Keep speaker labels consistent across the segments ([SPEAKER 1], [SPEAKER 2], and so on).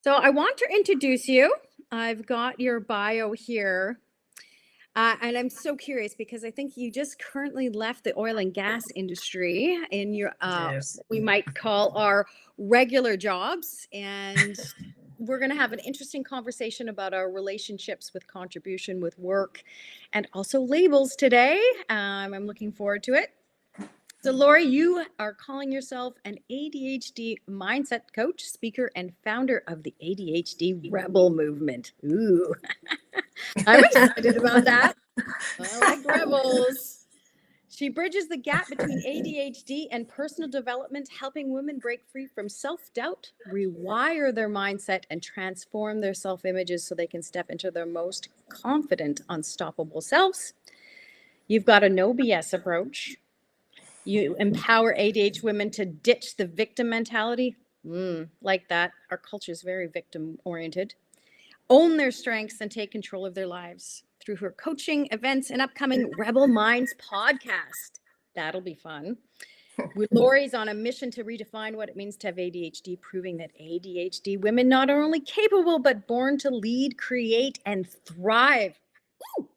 [SPEAKER 1] So I want to introduce you. I've got your bio here. And I'm so curious because I think you just currently left the oil and gas industry in your,
[SPEAKER 2] Yes.
[SPEAKER 1] what we might call our regular jobs. And we're going to have an interesting conversation about our relationships with contribution, with work, and also labels today. I'm looking forward to it. So, Lorie, you are calling yourself an ADHD mindset coach, speaker, and founder of the ADHD Rebel Movement. Ooh, I'm excited about that. I like rebels. She bridges the gap between ADHD and personal development, helping women break free from self doubt, rewire their mindset, and transform their self images so they can step into their most confident, unstoppable selves. You've got a no BS approach. You empower ADHD women to ditch the victim mentality. Like that. Our culture is very victim oriented. Own their strengths and take control of their lives through her coaching events and upcoming Rebel Minds podcast. That'll be fun. Lorie's on a mission to redefine what it means to have ADHD, proving that ADHD women not only capable, but born to lead, create, and thrive. Woo!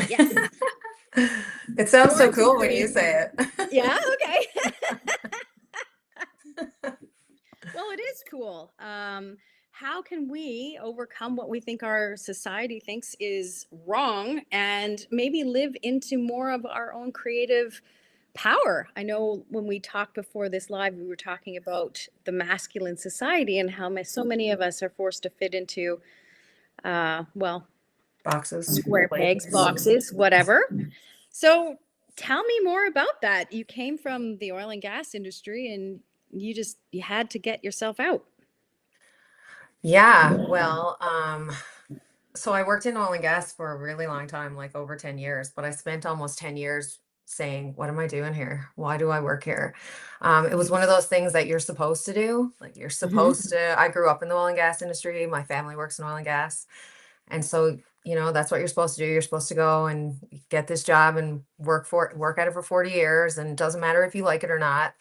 [SPEAKER 1] Yes.
[SPEAKER 2] It sounds so
[SPEAKER 1] Lorie's
[SPEAKER 2] cool when
[SPEAKER 1] great.
[SPEAKER 2] you say it.
[SPEAKER 1] Yeah, okay. Well, it is cool. How can we overcome what we think our society thinks is wrong and maybe live into more of our own creative power? I know when we talked before this live, we were talking about the masculine society and how so many of us are forced to fit into, well,
[SPEAKER 2] Boxes.
[SPEAKER 1] square pegs,
[SPEAKER 2] Plates.
[SPEAKER 1] boxes, whatever. So tell me more about that. You came from the oil and gas industry and you had to get yourself out.
[SPEAKER 2] Yeah, well, so I worked in oil and gas for a really long time, like over 10 years, but I spent almost 10 years saying, what am I doing here? Why do I work here? It was one of those things that you're supposed to do. Like you're
[SPEAKER 1] Mhm.
[SPEAKER 2] supposed to, I grew up in the oil and gas industry. My family works in oil and gas. And so, that's what you're supposed to do. You're supposed to go and get this job and work at it for 40 years. And it doesn't matter if you like it or not.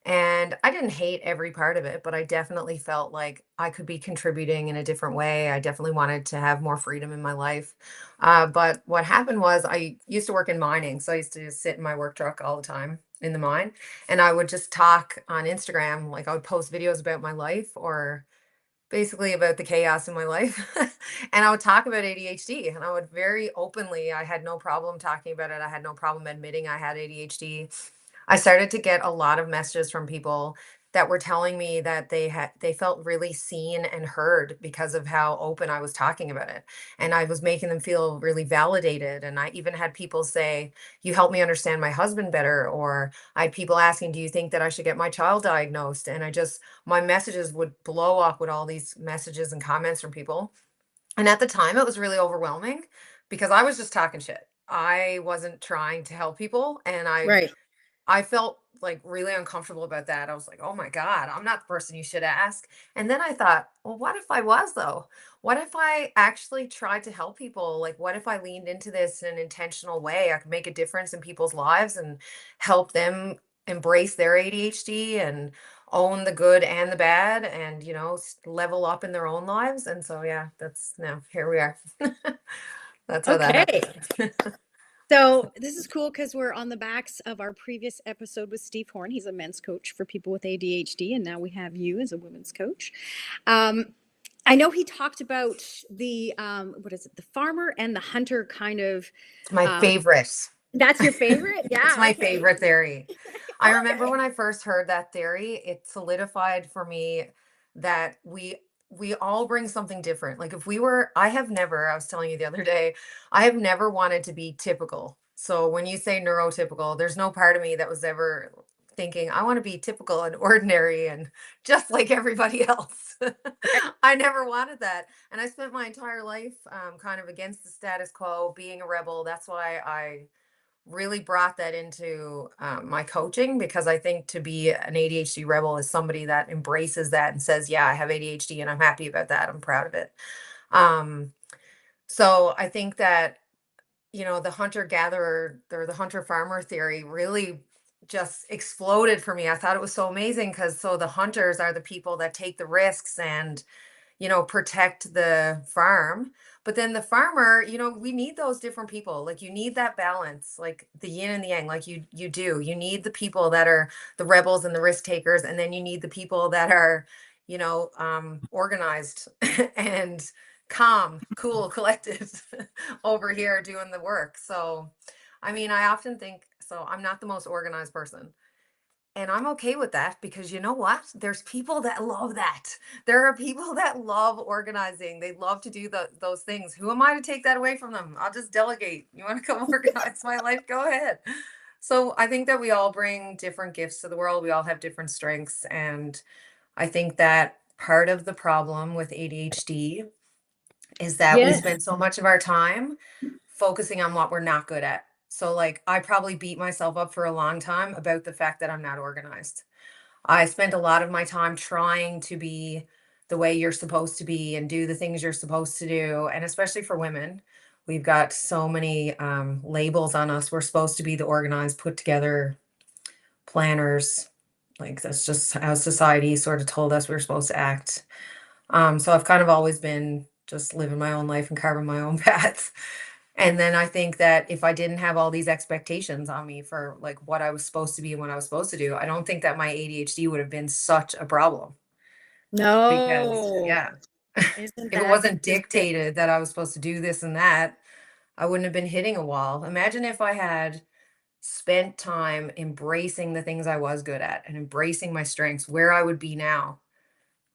[SPEAKER 2] And I didn't hate every part of it, but I definitely felt like I could be contributing in a different way. I definitely wanted to have more freedom in my life. But what happened was I used to work in mining. So I used to sit in my work truck all the time in the mine. And I would just talk on Instagram. Like I would post videos about my life or basically about the chaos in my life. And I would talk about ADHD and I would very openly, I had no problem talking about it. I had no problem admitting I had ADHD. I started to get a lot of messages from people that were telling me that they felt really seen and heard because of how open I was talking about it. And I was making them feel really validated. And I even had people say, "You helped me understand my husband better," or I had people asking, "Do you think that I should get my child diagnosed?" And my messages would blow up with all these messages and comments from people. And at the time, it was really overwhelming because I was just talking shit. I wasn't trying to help people, and
[SPEAKER 1] Right.
[SPEAKER 2] I felt like really uncomfortable about that. I was like, "Oh my God, I'm not the person you should ask." And then I thought, well, what if I was though? What if I actually tried to help people? Like, what if I leaned into this in an intentional way? I could make a difference in people's lives and help them embrace their ADHD and own the good and the bad and, level up in their own lives. And so, yeah, that's now here we are. That's how that
[SPEAKER 1] Okay.
[SPEAKER 2] happened.
[SPEAKER 1] So this is cool because we're on the backs of our previous episode with Steve Horn. He's a men's coach for people with ADHD, and now we have you as a women's coach. I know he talked about the what is it, the farmer and the hunter kind of.
[SPEAKER 2] It's my favorite.
[SPEAKER 1] That's your favorite?
[SPEAKER 2] It's
[SPEAKER 1] Yeah.
[SPEAKER 2] my
[SPEAKER 1] Okay.
[SPEAKER 2] favorite theory. I remember
[SPEAKER 1] Okay.
[SPEAKER 2] when I first heard that theory, it solidified for me that we all bring something different. Like if we were, I was telling you the other day, I have never wanted to be typical. So when you say neurotypical, there's no part of me that was ever thinking I want to be typical and ordinary and just like everybody else. I never wanted that. And I spent my entire life kind of against the status quo, being a rebel. That's why I really brought that into my coaching because I think to be an ADHD rebel is somebody that embraces that and says, yeah, I have ADHD and I'm happy about that. I'm proud of it. Um, so I think that, the hunter gatherer or the hunter farmer theory really just exploded for me. I thought it was so amazing because so the hunters are the people that take the risks and protect the farm. But then the farmer, we need those different people. Like you need that balance, like the yin and the yang, like you do. You need the people that are the rebels and the risk takers, and then you need the people that are, organized and calm, cool, collected over here doing the work. So, I mean, I often think so. I'm not the most organized person. And I'm okay with that because you know what? There's people that love that. There are people that love organizing. They love to do those things. Who am I to take that away from them? I'll just delegate. You want to come organize my life? Go ahead. So I think that we all bring different gifts to the world. We all have different strengths. And I think that part of the problem with ADHD is that we
[SPEAKER 1] Yes.
[SPEAKER 2] spend so much of our time focusing on what we're not good at. So, like, I probably beat myself up for a long time about the fact that I'm not organized. I spent a lot of my time trying to be the way you're supposed to be and do the things you're supposed to do. And especially for women, we've got so many labels on us. We're supposed to be the organized, put together planners. Like, that's just how society sort of told us we were supposed to act. So I've kind of always been just living my own life and carving my own path. And then I think that if I didn't have all these expectations on me for like what I was supposed to be and what I was supposed to do, I don't think that my ADHD would have been such a problem because,
[SPEAKER 1] No.
[SPEAKER 2] yeah,
[SPEAKER 1] Isn't
[SPEAKER 2] if it
[SPEAKER 1] that
[SPEAKER 2] wasn't
[SPEAKER 1] interesting?
[SPEAKER 2] dictated that I was supposed to do this and that, I wouldn't have been hitting a wall. Imagine if I had spent time embracing the things I was good at and embracing my strengths, where I would be now,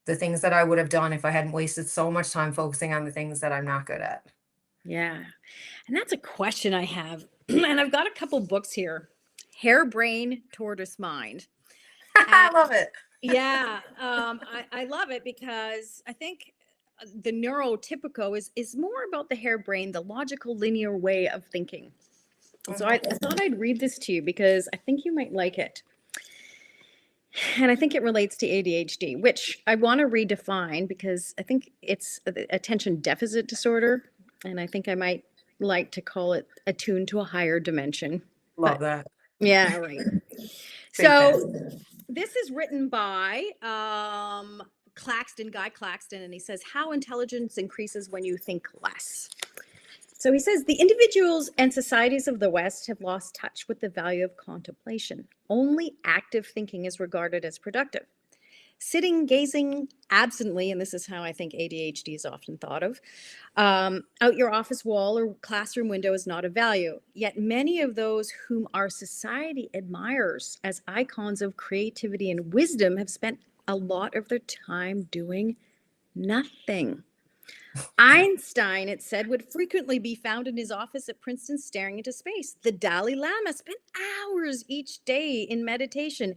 [SPEAKER 2] the things that I would have done if I hadn't wasted so much time focusing on the things that I'm not good at.
[SPEAKER 1] Yeah. And that's a question I have. And I've got a couple books here. Harebrained Tortoise Mind.
[SPEAKER 2] I
[SPEAKER 1] And
[SPEAKER 2] love it.
[SPEAKER 1] yeah, I love it because I think the neurotypical is more about the harebrained, the logical linear way of thinking. And so I thought I'd read this to you because I think you might like it. And I think it relates to ADHD, which I want to redefine because I think it's attention deficit disorder. And I think I might like to call it attuned to a higher dimension.
[SPEAKER 2] Love
[SPEAKER 1] But
[SPEAKER 2] that.
[SPEAKER 1] yeah, right.
[SPEAKER 2] Big fan.
[SPEAKER 1] So this is written by Guy Claxton, and he says, How intelligence increases when you think less. So he says, the individuals and societies of the West have lost touch with the value of contemplation. Only active thinking is regarded as productive. Sitting, gazing absently, and this is how I think ADHD is often thought of, out your office wall or classroom window is not of value. Yet many of those whom our society admires as icons of creativity and wisdom have spent a lot of their time doing nothing. Einstein, it said, would frequently be found in his office at Princeton staring into space. The Dalai Lama spent hours each day in meditation.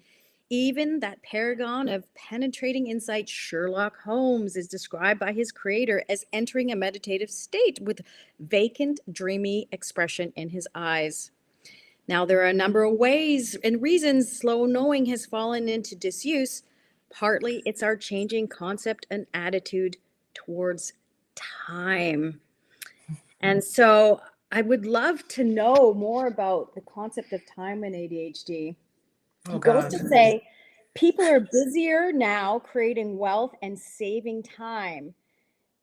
[SPEAKER 1] Even that paragon of penetrating insight, Sherlock Holmes, is described by his creator as entering a meditative state with vacant, dreamy expression in his eyes. Now, there are a number of ways and reasons slow knowing has fallen into disuse. Partly, it's our changing concept and attitude towards time. And so I would love to know more about the concept of time in ADHD.
[SPEAKER 2] Oh
[SPEAKER 1] He goes
[SPEAKER 2] God.
[SPEAKER 1] to say people are busier now creating wealth and saving time.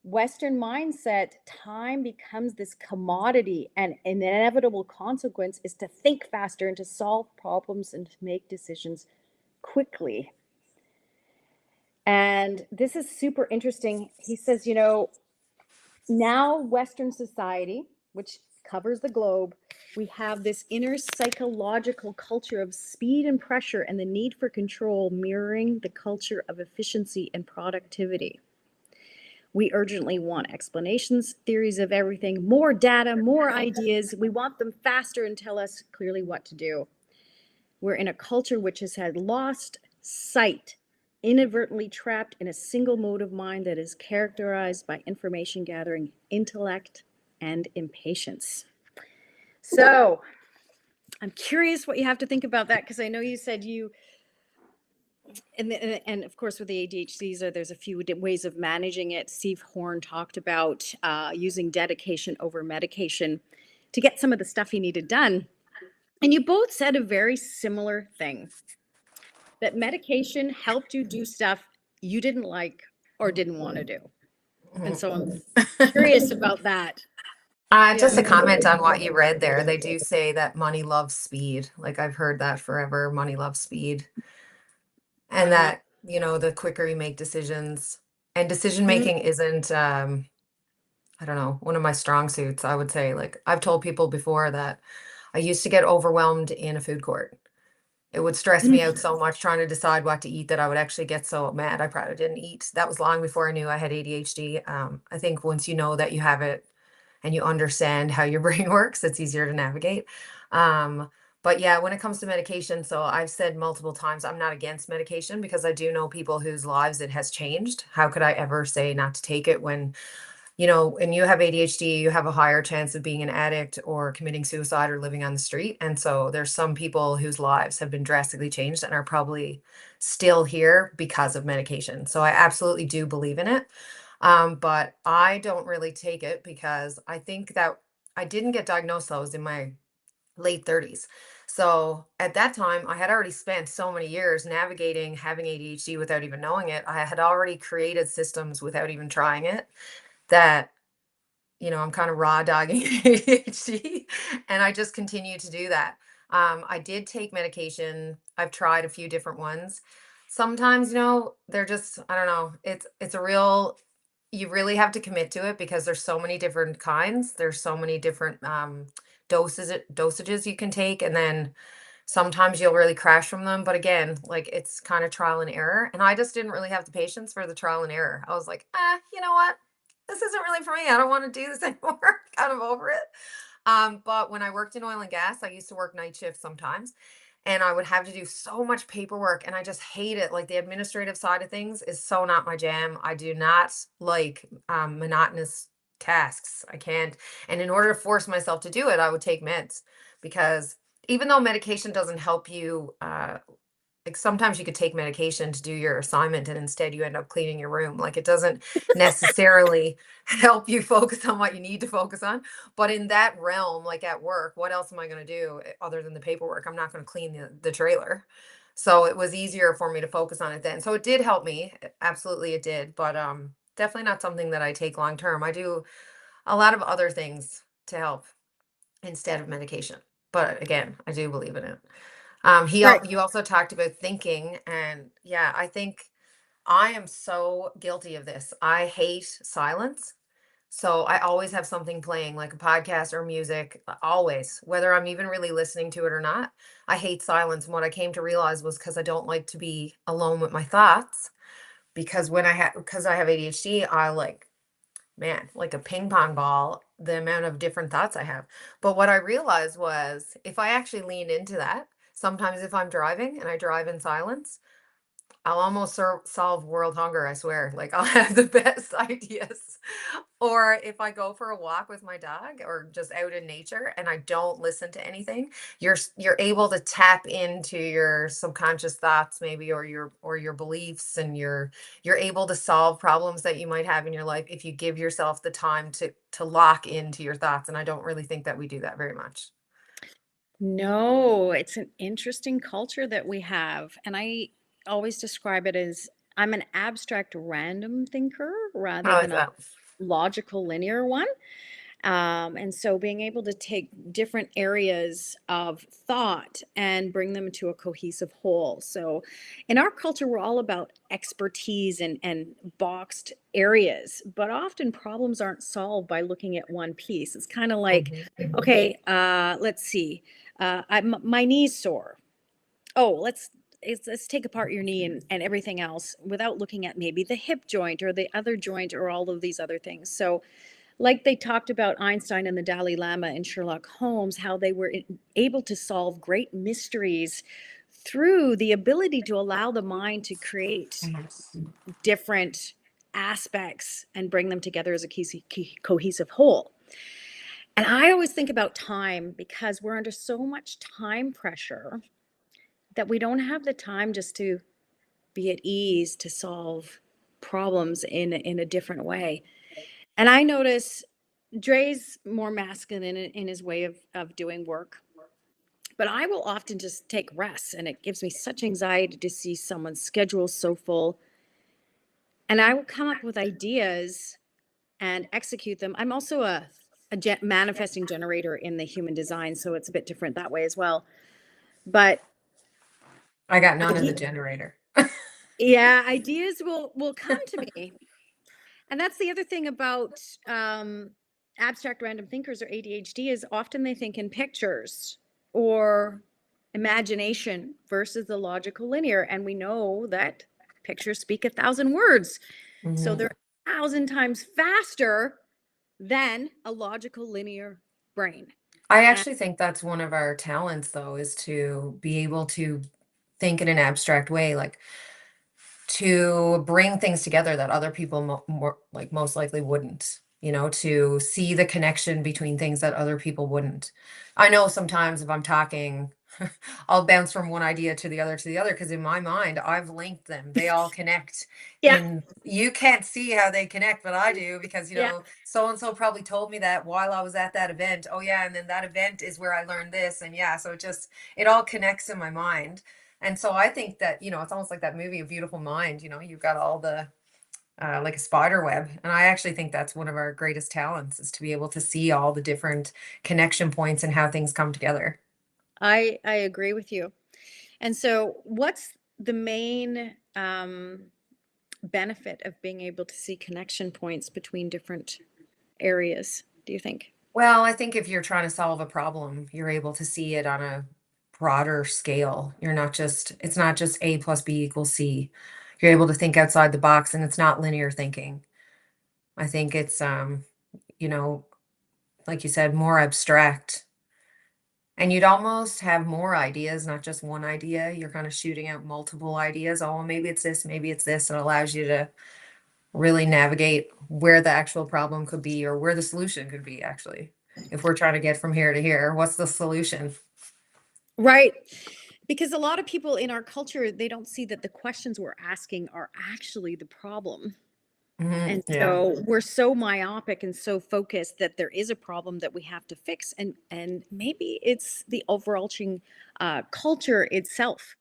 [SPEAKER 1] Western mindset, time becomes this commodity, and an inevitable consequence is to think faster and to solve problems and to make decisions quickly. And this is super interesting. He says, now Western society, which covers the globe, we have this inner psychological culture of speed and pressure and the need for control mirroring the culture of efficiency and productivity. We urgently want explanations, theories of everything, more data, more ideas. We want them faster and tell us clearly what to do. We're in a culture which has had lost sight, inadvertently trapped in a single mode of mind that is characterized by information gathering, intellect, and impatience. So I'm curious what you have to think about that, because I know you said you, and of course with the ADHD, there's a few ways of managing it. Steve Horn talked about using dedication over medication to get some of the stuff he needed done. And you both said a very similar thing, that medication helped you do stuff you didn't like or didn't want to do. And so I'm
[SPEAKER 2] Mhm.
[SPEAKER 1] curious about that.
[SPEAKER 2] Just
[SPEAKER 1] Yeah.
[SPEAKER 2] a comment on what you read there. They do say that money loves speed. Like I've heard that forever. Money loves speed. And
[SPEAKER 1] Uh-huh.
[SPEAKER 2] that, the quicker you make decisions, and decision
[SPEAKER 1] Mm,
[SPEAKER 2] making isn't, I don't know, one of my strong suits, I would say. Like I've told people before that I used to get overwhelmed in a food court. It would stress me
[SPEAKER 1] mm,
[SPEAKER 2] out so much trying to decide what to eat that I would actually get so mad I probably didn't eat. That was long before I knew I had ADHD. I think once you know that you have it and you understand how your brain works, it's easier to navigate. But yeah, when it comes to medication, so I've said multiple times I'm not against medication because I do know people whose lives it has changed. How could I ever say not to take it when when you have ADHD, you have a higher chance of being an addict or committing suicide or living on the street. And so there's some people whose lives have been drastically changed and are probably still here because of medication. So I absolutely do believe in it. But I don't really take it because I think that I didn't get diagnosed. I was in my late 30s. So at that time, I had already spent so many years navigating having ADHD without even knowing it. I had already created systems without even trying it that I'm kind of raw dogging ADHD, and I just continue to do that. I did take medication. I've tried a few different ones. Sometimes, they're just, I don't know. It's a real, you really have to commit to it because there's so many different kinds. There's so many different dosages you can take, and then sometimes you'll really crash from them. But again, like it's kind of trial and error. And I just didn't really have the patience for the trial and error. I was like, you know what? This isn't really for me. I don't want to do this anymore. Kind of over it. But when I worked in oil and gas, I used to work night shifts sometimes, and I would have to do so much paperwork, and I just hate it. Like the administrative side of things is so not my jam. I do not like monotonous tasks. I can't. And in order to force myself to do it, I would take meds because even though medication doesn't help you, like sometimes you could take medication to do your assignment and instead you end up cleaning your room. Like it doesn't necessarily help you focus on what you need to focus on. But in that realm, like at work, what else am I going to do other than the paperwork? I'm not going to clean the trailer. So it was easier for me to focus on it then. So it did help me. Absolutely it did. But definitely not something that I take long term. I do a lot of other things to help instead of medication. But again, I do believe in it.
[SPEAKER 1] right.
[SPEAKER 2] You also talked about thinking, and yeah, I think I am so guilty of this. I hate silence. So I always have something playing, like a podcast or music, always, whether I'm even really listening to it or not. I hate silence. And what I came to realize was because I don't like to be alone with my thoughts. Because because I have ADHD, I like, man, like a ping pong ball, the amount of different thoughts I have. But what I realized was if I actually lean into that, sometimes if I'm driving and I drive in silence, I'll almost solve world hunger, I swear. Like I'll have the best ideas. Or if I go for a walk with my dog or just out in nature and I don't listen to anything, you're able to tap into your subconscious thoughts maybe or your beliefs, and you're able to solve problems that you might have in your life if you give yourself the time to lock into your thoughts. And I don't really think that we do that very much.
[SPEAKER 1] No, it's an interesting culture that we have. And I always describe it as I'm an abstract random thinker
[SPEAKER 2] I
[SPEAKER 1] rather
[SPEAKER 2] like
[SPEAKER 1] than a
[SPEAKER 2] that.
[SPEAKER 1] logical linear one. And so being able to take different areas of thought and bring them into a cohesive whole. So in our culture, we're all about expertise and boxed areas, but often problems aren't solved by looking at one piece. It's kind of like,
[SPEAKER 2] Mhm.
[SPEAKER 1] okay, let's see, my knee's sore. Oh, let's take apart your knee and everything else without looking at maybe the hip joint or the other joint or all of these other things. So like they talked about Einstein and the Dalai Lama and Sherlock Holmes, how they were able to solve great mysteries through the ability to allow the mind to create different aspects and bring them together as a cohesive whole. And I always think about time because we're under so much time pressure that we don't have the time just to be at ease to solve problems in a different way. And I notice Dre's more masculine in his way of doing work, but I will often just take rests, and it gives me such anxiety to see someone's schedule so full. And I will come up with ideas and execute them. I'm also a manifesting generator in the human design, so it's a bit different that way as well. But
[SPEAKER 2] I got none of the
[SPEAKER 1] ide-
[SPEAKER 2] generator.
[SPEAKER 1] yeah, ideas will come to me. And that's the other thing about abstract random thinkers or ADHD is often they think in pictures or imagination versus the logical linear. And we know that pictures speak 1,000 words. So
[SPEAKER 2] Mhm.
[SPEAKER 1] they're 1,000 times faster than a logical linear brain.
[SPEAKER 2] I
[SPEAKER 1] And
[SPEAKER 2] actually think that's one of our talents, though, is to be able to think in an abstract way, like to bring things together that other people more like most likely wouldn't, to see the connection between things that other people wouldn't. I know sometimes if I'm talking, I'll bounce from one idea to the other because in my mind I've linked them. They all connect.
[SPEAKER 1] yeah,
[SPEAKER 2] In you can't see how they connect, but I do because
[SPEAKER 1] yeah.
[SPEAKER 2] so and so probably told me that while I was at that event. Oh yeah, and then that event is where I learned this, and yeah, so it all connects in my mind. And so I think that, it's almost like that movie, A Beautiful Mind, you've got all the, like a spider web. And I actually think that's one of our greatest talents is to be able to see all the different connection points and how things come together.
[SPEAKER 1] I agree with you. And so what's the main benefit of being able to see connection points between different areas, do you think?
[SPEAKER 2] Well, I think if you're trying to solve a problem, you're able to see it on a broader scale. It's not just A plus B equals C. You're able to think outside the box and it's not linear thinking. I think it's, you know, like you said, more abstract. And you'd almost have more ideas, not just one idea. You're kind of shooting out multiple ideas. Oh, well, maybe it's this, maybe it's this. It allows you to really navigate where the actual problem could be or where the solution could be, actually. If we're trying to get from here to here, what's the solution?
[SPEAKER 1] Right. Because a lot of people in our culture, they don't see that the questions we're asking are actually the problem. And
[SPEAKER 2] Yeah.
[SPEAKER 1] so we're so myopic and so focused that there is a problem that we have to fix. And maybe it's the overarching culture itself